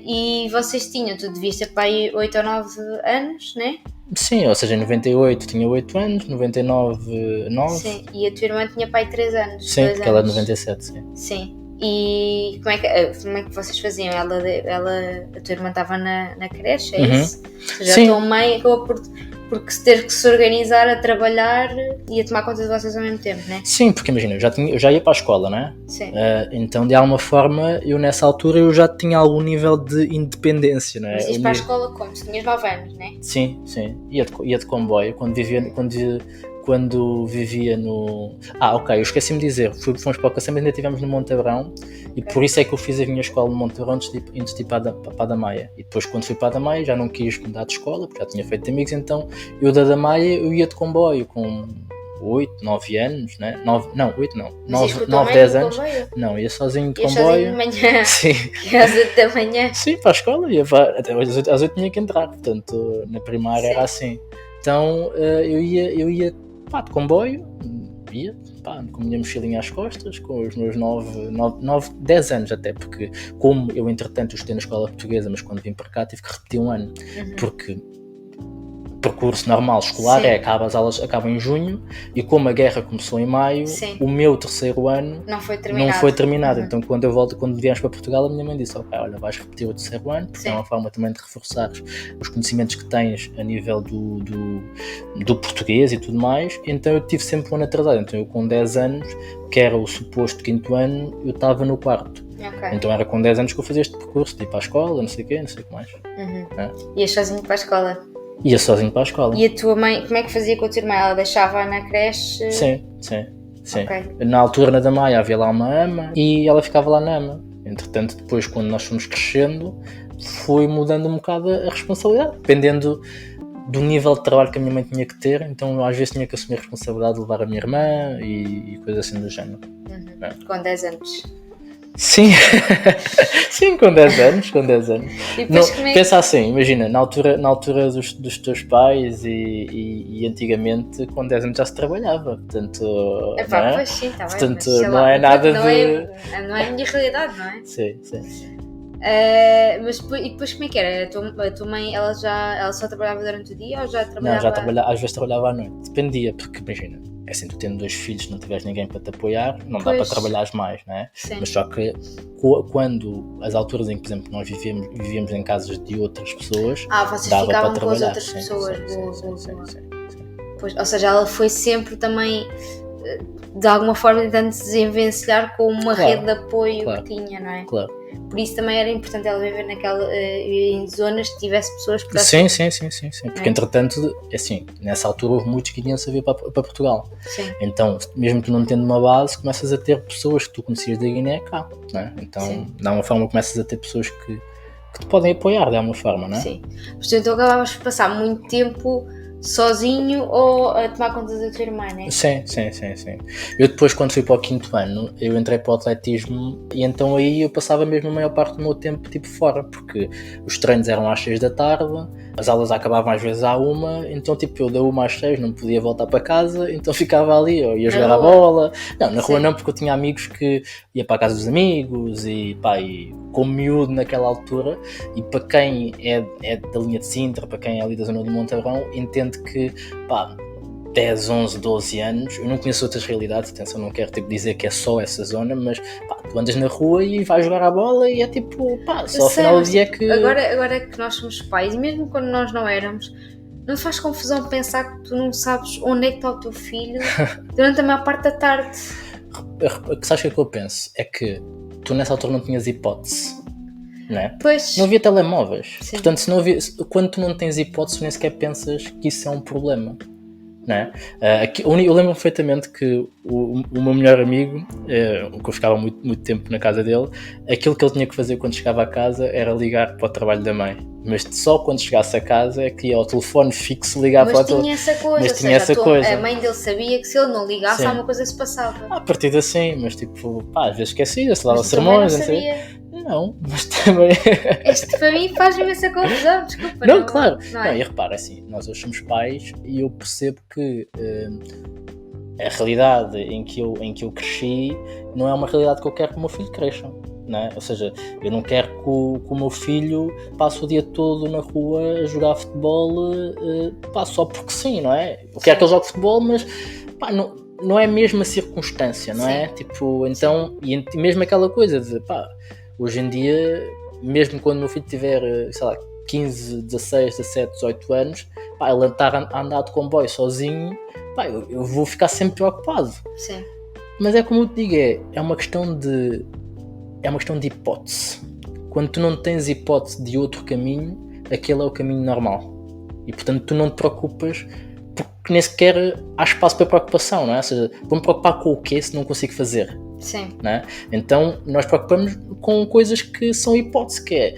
E vocês tu devias ter para aí 8 ou 9 anos, né? Sim, ou seja, em 98 tinha 8 anos, 99, 9. Sim, e a tua irmã tinha para aí 3 anos. Sim, porque ela é de 97, sim. Sim. E como é que vocês faziam? A tua irmã estava na creche, é isso? Ou seja, a tua mãe acabou por ter que se organizar a trabalhar e a tomar conta de vocês ao mesmo tempo, não é? Sim, porque imagina, eu já ia para a escola, não é? Sim. Então, de alguma forma, eu nessa altura eu já tinha algum nível de independência, não é? Mas ias para a escola como? Tu tinhas 9 anos, não é? Sim. Ia de comboio, quando vivia no... eu esqueci-me de dizer, fomos para o Cacém, mas ainda estivemos no Monte Abrão, e por isso é que eu fiz a minha escola no Monte Abrão antes de ir para a Damaia. E depois, quando fui para a Damaia, já não quis mudar de escola, porque já tinha feito amigos, então eu da Damaia eu ia de comboio com 8, 9 anos, né? 9, 10 anos. Comboio? Não, ia sozinho de comboio. Sozinho de manhã? Sim. Às 8 da manhã? Sim, para a escola, até às 8 tinha que entrar, portanto, na primária era assim. Então, eu ia de comboio, com a minha mochilinha às costas, com os meus 10 anos até, porque como eu entretanto estudei na escola portuguesa, mas quando vim para cá tive que repetir um ano, porque percurso normal escolar as aulas acabam em junho, e como a guerra começou em maio, o meu terceiro ano não foi terminado. Então quando viemos para Portugal, a minha mãe disse: ok, olha, vais repetir o terceiro ano, porque é uma forma também de reforçar os conhecimentos que tens a nível do português e tudo mais. Então eu tive sempre um ano atrasado. Então eu com 10 anos, que era o suposto quinto ano, eu estava no quarto. Okay. Então era com 10 anos que eu fazia este percurso de ir para a escola, não sei o quê, não sei o que mais. Ias sozinho para a escola? Ia sozinho para a escola. E a tua mãe, como é que fazia com a tua irmã? Ela deixava na creche? Sim. Okay. Na altura, na Damaia, havia lá uma ama e ela ficava lá na ama. Entretanto, depois, quando nós fomos crescendo, foi mudando um bocado a responsabilidade, dependendo do nível de trabalho que a minha mãe tinha que ter, então às vezes tinha que assumir a responsabilidade de levar a minha irmã e coisas assim do género. Com 10 anos. Sim, sim, com 10 anos. E depois como é que... Pensa assim, imagina, na altura dos teus pais e antigamente, com 10 anos já se trabalhava, portanto... Epá, não é? pois sim, está bem. Portanto, mas, sei não lá, é nada não de... não é a minha realidade, não é? Sim. Mas e depois como é que era? A tua mãe, ela só trabalhava durante o dia ou já trabalhava? Não, já trabalhava, às vezes trabalhava à noite, dependia, porque imagina, é assim, tu tendo 2 filhos, se não tiveres ninguém para te apoiar, não dá para trabalhares mais, não é? Sim. Mas só que quando, as alturas em que, por exemplo, nós vivíamos em casas de outras pessoas, vocês dava ficavam para com as trabalhar. outras pessoas. Sim. Pois, ou seja, ela foi sempre também, de alguma forma, tentando se desenvencilhar com uma rede de apoio que tinha, não é? Claro. Por isso também era importante ela viver em zonas que tivesse pessoas próximas. Sim. Porque entretanto, assim, nessa altura houve muitos que iam saber para Portugal. Sim. Então, mesmo tu não tendo uma base, começas a ter pessoas que tu conhecias da Guiné cá, não é? Então, de alguma forma começas a ter pessoas que te podem apoiar de alguma forma, não é? Sim. Portanto, acabavas por passar muito tempo sozinho ou a tomar conta da tua irmã, né? Sim. Eu depois, quando fui para o 5º ano, eu entrei para o atletismo e então aí eu passava mesmo a maior parte do meu tempo tipo fora, porque os treinos eram às 6 da tarde, as aulas acabavam às vezes à 1, então tipo eu da 1 às 6 não podia voltar para casa, então ficava ali, eu ia jogar a bola. Não, na rua não, porque eu tinha amigos que ia para a casa dos amigos e pá, e como miúdo naquela altura, e para quem é da linha de Sintra, para quem é ali da zona do Monteirão, entende que, pá, 10, 11, 12 anos, eu não conheço outras realidades, atenção, não quero tipo, dizer que é só essa zona, mas pá, tu andas na rua e vais jogar a bola e é tipo, pá, só ao final do dia é que... Agora que nós somos pais, e mesmo quando nós não éramos, não faz confusão pensar que tu não sabes onde é que está o teu filho durante a maior parte da tarde. Sabes o que eu penso? É que tu nessa altura não tinhas hipótese, não é? Pois. Não havia telemóveis. Sim. Portanto, quando tu não tens hipótese, nem sequer pensas que isso é um problema, não é? Eu lembro perfeitamente que o meu melhor amigo, que eu ficava muito tempo na casa dele, aquilo que ele tinha que fazer quando chegava a casa era ligar para o trabalho da mãe. Mas só quando chegasse a casa é que ia ao telefone fixo ligar para o telefone. Mas tinha essa coisa. A mãe dele sabia que se ele não ligasse, alguma coisa se passava. A partir de assim, mas tipo, pá, às vezes esquecia, se dava sermões, não sabia. Não, mas também... Este para mim faz-me essa confusão, desculpa. Não, claro. Não é? E repara, assim, nós hoje somos pais e eu percebo que a realidade em que eu cresci não é uma realidade que eu quero que o meu filho cresça. Não é? Ou seja, eu não quero que o meu filho passe o dia todo na rua a jogar futebol só porque sim, não é? Eu quero que ele jogue futebol, mas pá, não é a mesma circunstância, não é? Tipo, então, e mesmo aquela coisa de, pá, hoje em dia, mesmo quando o meu filho tiver, sei lá, 15, 16, 17, 18 anos, pá, ele estar a andar de comboio sozinho, pá, eu vou ficar sempre preocupado. Sim. Mas é como eu te digo, é uma questão de hipótese. Quando tu não tens hipótese de outro caminho, aquele é o caminho normal. E portanto tu não te preocupas porque nem sequer há espaço para preocupação, não é? Ou seja, vou-me preocupar com o quê se não consigo fazer? Sim. Não é? Então nós preocupamos com coisas que são hipótese, que é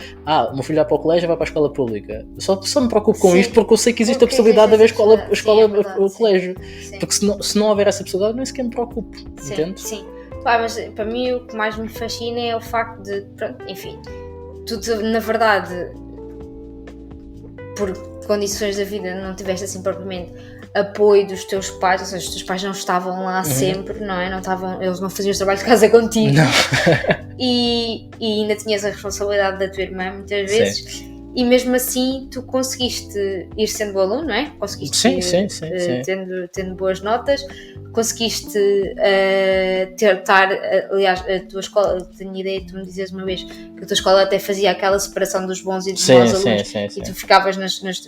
o meu filho vai para o colégio, vai para a escola pública. Só me preocupo com isto porque eu sei que existe a possibilidade de haver o colégio. Sim. Porque se não houver essa possibilidade, nem sequer me preocupo. Sim, entende? Sim. Mas para mim o que mais me fascina é o facto de, pronto, enfim, tu na verdade, por condições da vida, não tiveste assim propriamente apoio dos teus pais, ou seja, os teus pais não estavam lá sempre, não é? Eles não faziam os trabalhos de casa contigo. Não. E ainda tinhas a responsabilidade da tua irmã muitas vezes. Sim. E mesmo assim tu conseguiste ir sendo bom aluno, não é? Conseguiste ir tendo boas notas, conseguiste aliás, a tua escola, tenho ideia, tu me dizes uma vez que a tua escola até fazia aquela separação dos bons e dos maus alunos, e tu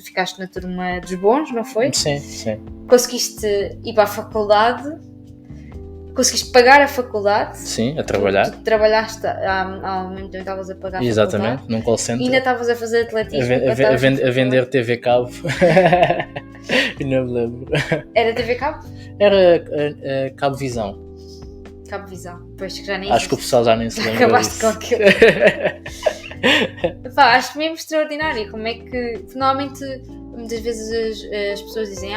ficaste na turma dos bons, não foi? Sim. Conseguiste ir para a faculdade, conseguiste pagar a faculdade. Sim, a trabalhar. Tu trabalhaste ao mesmo tempo, estavas a pagar a Exatamente, faculdade. num call center. E ainda estavas a fazer atletismo. A vender TV Cabo. Não me lembro. Era TV Cabo? Era Cabo Visão. Cabo Visão, pois que já nem acho que o pessoal já nem se lembra. Acabaste com aquilo. Acho mesmo extraordinário como é que normalmente muitas vezes as pessoas dizem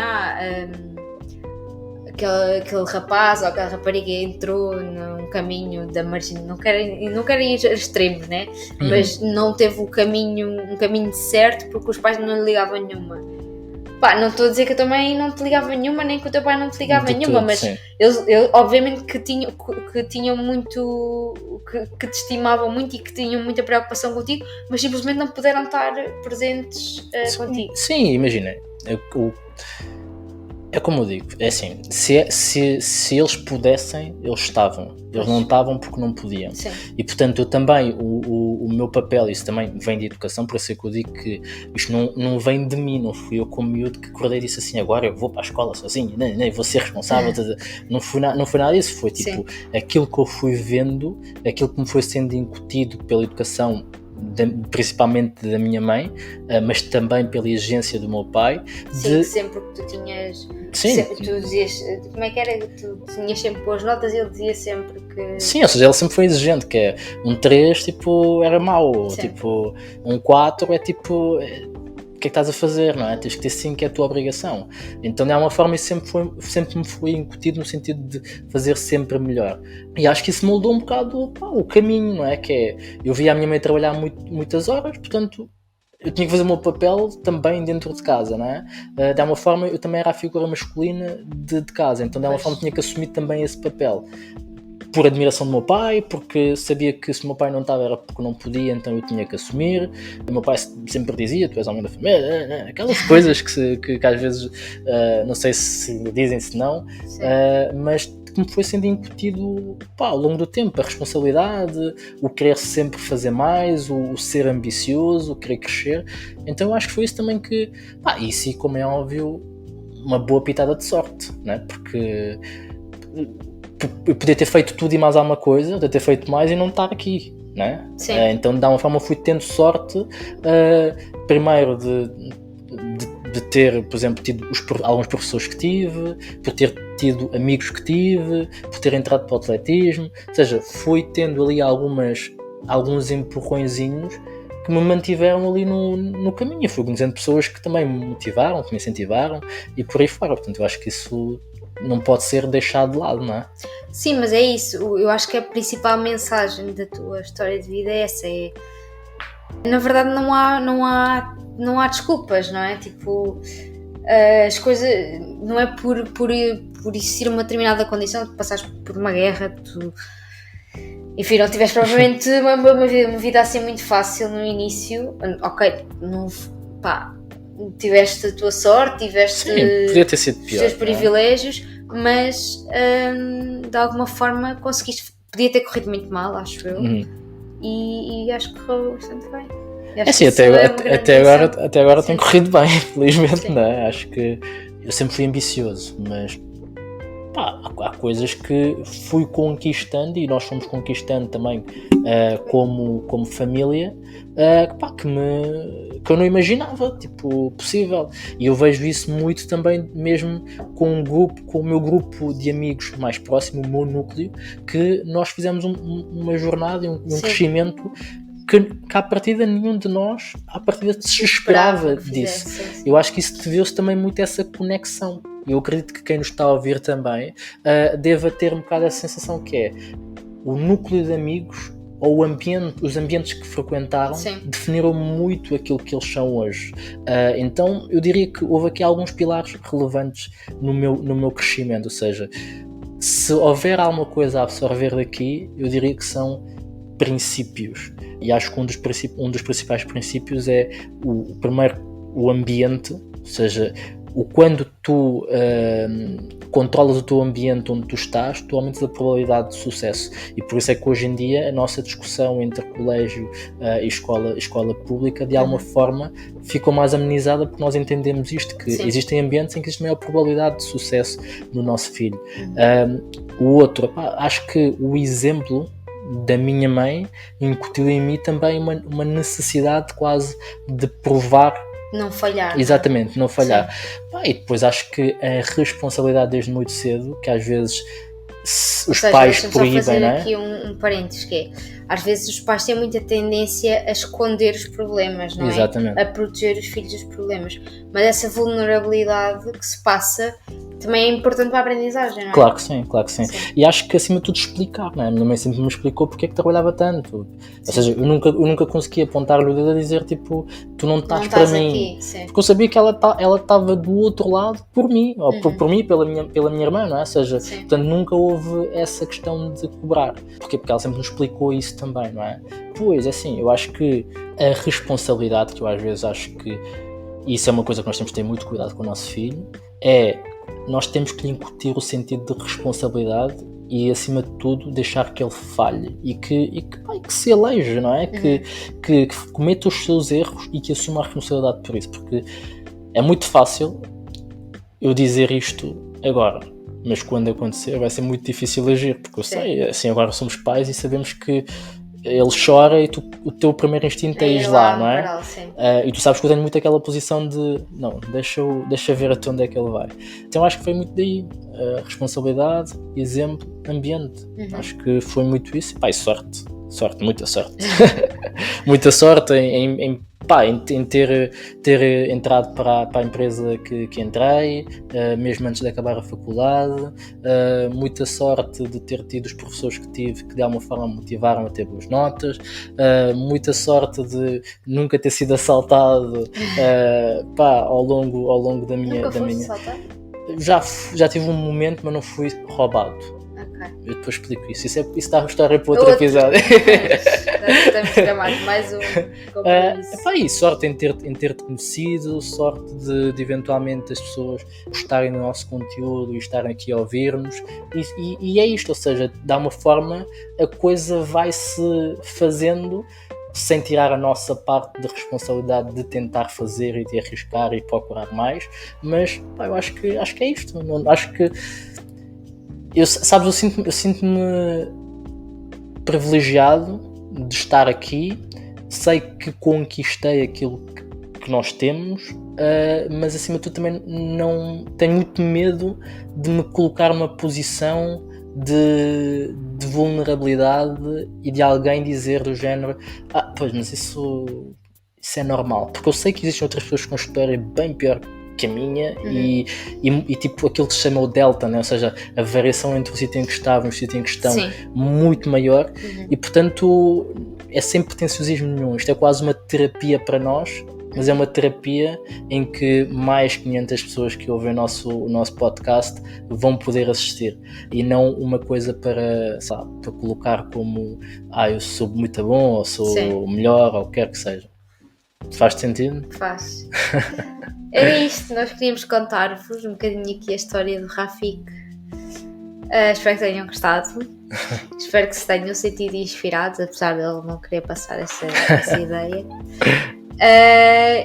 aquele rapaz ou aquela rapariga entrou num caminho da margem, não querem ir a extremos, né? Mas não teve um caminho certo porque os pais não lhe ligavam nenhuma. Pá, não estou a dizer que eu também não te ligava nenhuma, nem que o teu pai não te ligava nenhuma, mas eles obviamente que tinham muito, que te estimavam muito e que tinham muita preocupação contigo, mas simplesmente não puderam estar presentes contigo. Sim, imagina, é como eu digo, é assim, se eles pudessem, eles estavam. Eles não estavam porque não podiam. Sim. E portanto eu também, o meu papel, isso também vem de educação, por isso é que eu digo que isto não vem de mim, não fui eu como miúdo que acordei e disse assim, agora eu vou para a escola sozinho, nem vou ser responsável, não foi nada disso, foi tipo, aquilo que eu fui vendo, aquilo que me foi sendo incutido pela educação, principalmente da minha mãe, mas também pela exigência do meu pai. Sim, sempre que tu tinhas... Sim. Tu dizias, como é que era? Tu tinhas sempre boas notas e ele dizia sempre que... Sim, ou seja, ele sempre foi exigente, que é um 3, tipo, era mau, tipo, um 4 é tipo... O que é que estás a fazer, não é? Tens que ter 5, é a tua obrigação. Então, de alguma forma, isso sempre me foi incutido no sentido de fazer sempre melhor. E acho que isso moldou um bocado o caminho, não é? Que é, eu via a minha mãe trabalhar muitas horas, portanto, eu tinha que fazer o meu papel também dentro de casa, não é? De alguma forma, eu também era a figura masculina de casa, então, de alguma forma, tinha que assumir também esse papel. Por admiração do meu pai, porque sabia que se o meu pai não estava era porque não podia, então eu tinha que assumir. O meu pai sempre dizia, tu és homem da família, aquelas coisas que às vezes, não sei se dizem, se não, mas que me foi sendo incutido ao longo do tempo, a responsabilidade, o querer sempre fazer mais, o ser ambicioso, o querer crescer. Então eu acho que foi isso também que, isso, como é óbvio, uma boa pitada de sorte, né? Porque eu podia ter feito tudo e mais alguma coisa, podia ter feito mais e não estar aqui, né? Então de alguma forma fui tendo sorte, primeiro de ter, por exemplo, tido alguns professores que tive, por ter tido amigos que tive, por ter entrado para o atletismo, ou seja, fui tendo ali alguns empurrõezinhos que me mantiveram ali no caminho. Fui conhecendo pessoas que também me motivaram, que me incentivaram e por aí fora. Portanto, eu acho que isso não pode ser deixado de lado, não é? Sim, mas é isso. Eu acho que a principal mensagem da tua história de vida é essa. Na verdade, não há desculpas, não é? Tipo, as coisas... Não é por existir uma determinada condição, tu passares por uma guerra, tu... Enfim, não tiveste provavelmente uma vida assim muito fácil no início. Ok, não... tiveste a tua sorte, tiveste podia ter sido pior, os teus privilégios, mas de alguma forma conseguiste. Podia ter corrido muito mal, acho eu, e acho que correu bastante bem. Assim, até agora tem corrido bem, felizmente, não é? Acho que eu sempre fui ambicioso, mas há coisas que fui conquistando e nós fomos conquistando também como família, que eu não imaginava, tipo, possível. E eu vejo isso muito também mesmo com o meu grupo de amigos mais próximo, o meu núcleo, que nós fizemos uma jornada e um crescimento que à partida nenhum de nós se esperava disso. Sim. Eu acho que isso deveu-se também muito a essa conexão. Eu acredito que quem nos está a ouvir também deva ter um bocado essa sensação que é o núcleo de amigos ou os ambientes que frequentaram definiram muito aquilo que eles são hoje. Então eu diria que houve aqui alguns pilares relevantes no meu crescimento, ou seja, se houver alguma coisa a absorver daqui, eu diria que são princípios. E acho que um dos principais princípios é primeiro o ambiente, ou seja, quando tu controlas o teu ambiente onde tu estás, tu aumentas a probabilidade de sucesso. E por isso é que hoje em dia a nossa discussão entre colégio e escola pública de alguma forma ficou mais amenizada, porque nós entendemos isto, que existem ambientes em que existe maior probabilidade de sucesso no nosso filho. O outro, acho que o exemplo da minha mãe incutiu em mim também uma necessidade quase de provar, não falhar. Exatamente, não falhar. E depois acho que a responsabilidade desde muito cedo, que às vezes os Ou seja, pais deixa-me só proíbem, fazer não é? aqui um parênteses, que é, às vezes os pais têm muita tendência a esconder os problemas, não Exatamente. é? A proteger os filhos dos problemas. Mas essa vulnerabilidade que se passa também é importante para a aprendizagem, não é? Claro que sim, claro que sim. Sim. E acho que acima de tudo explicar, não é? A minha mãe sempre me explicou porque é que trabalhava tanto. Ou seja, eu nunca consegui apontar-lhe o dedo a dizer tipo, tu não estás para mim. Aqui, sim. Porque eu sabia que ela estava do outro lado por mim, ou por mim, pela minha irmã, não é? Ou seja, Sim. portanto nunca houve essa questão de cobrar. Porquê? Porque ela sempre nos explicou isso também, não é? Pois, assim, eu acho que a responsabilidade, que eu às vezes acho que isso é uma coisa que nós temos de ter muito cuidado com o nosso filho, é nós temos que lhe incutir o sentido de responsabilidade e, acima de tudo, deixar que ele falhe e que se aleije, não é? Que cometa os seus erros e que assuma a responsabilidade por isso, porque é muito fácil eu dizer isto agora, mas quando acontecer vai ser muito difícil agir, porque eu sei, assim, agora somos pais e sabemos que ele chora e o teu primeiro instinto é ir lá, não é? E tu sabes que eu tenho muito aquela posição de não, deixa ver até onde é que ele vai. Então acho que foi muito daí, responsabilidade, exemplo, ambiente. Acho que foi muito isso. Pá, e sorte, muita sorte. Muita sorte em ter entrado para a empresa que entrei, mesmo antes de acabar a faculdade, muita sorte de ter tido os professores que tive que de alguma forma me motivaram a ter boas notas, muita sorte de nunca ter sido assaltado ao longo da minha... Nunca foste assaltado? Já tive um momento, mas não fui roubado. Eu depois explico isso. Isso dá uma história para outro episódio. Estamos gravados mais um compromisso. Sorte em ter-te conhecido, sorte de eventualmente as pessoas gostarem do nosso conteúdo e estarem aqui a ouvir-nos. E é isto, ou seja, de uma forma a coisa vai-se fazendo sem tirar a nossa parte de responsabilidade de tentar fazer e de arriscar e procurar mais. Mas eu acho que é isto. Acho que eu sinto-me privilegiado de estar aqui, sei que conquistei aquilo que nós temos, mas acima de tudo também não tenho muito medo de me colocar numa posição de vulnerabilidade e de alguém dizer do género, pois, mas isso é normal, porque eu sei que existem outras pessoas com história bem pior que a minha, e tipo aquilo que se chama o delta, né? Ou seja, a variação entre o sítio em que estavam e o sítio em que estão, muito maior, e portanto é sem pretenciosismo nenhum, isto é quase uma terapia para nós, mas é uma terapia em que mais 500 pessoas que ouvem o nosso podcast vão poder assistir, e não uma coisa para colocar como eu sou muito bom, ou sou melhor, ou o que quer que seja. Faz sentido? Faz. Era isto, nós queríamos contar-vos um bocadinho aqui a história do Rafik. Espero que tenham gostado. Espero que se tenham sentido inspirados, apesar de ele não querer passar essa ideia.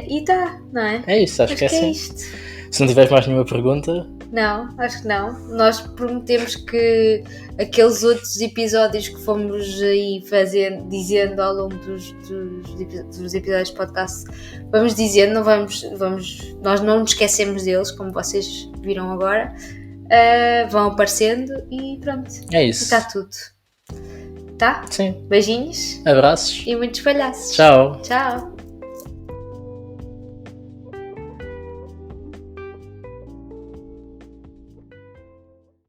E tá, não é? É isso, acho que é assim. Isto. Se não tiveres mais nenhuma pergunta... Não, acho que não. Nós prometemos que aqueles outros episódios que fomos aí dizendo ao longo dos episódios de podcast, vamos dizendo, nós não nos esquecemos deles, como vocês viram agora, vão aparecendo e pronto. É isso. Está tudo. Tá? Sim. Beijinhos. Abraços. E muitos palhaços. Tchau. Tchau.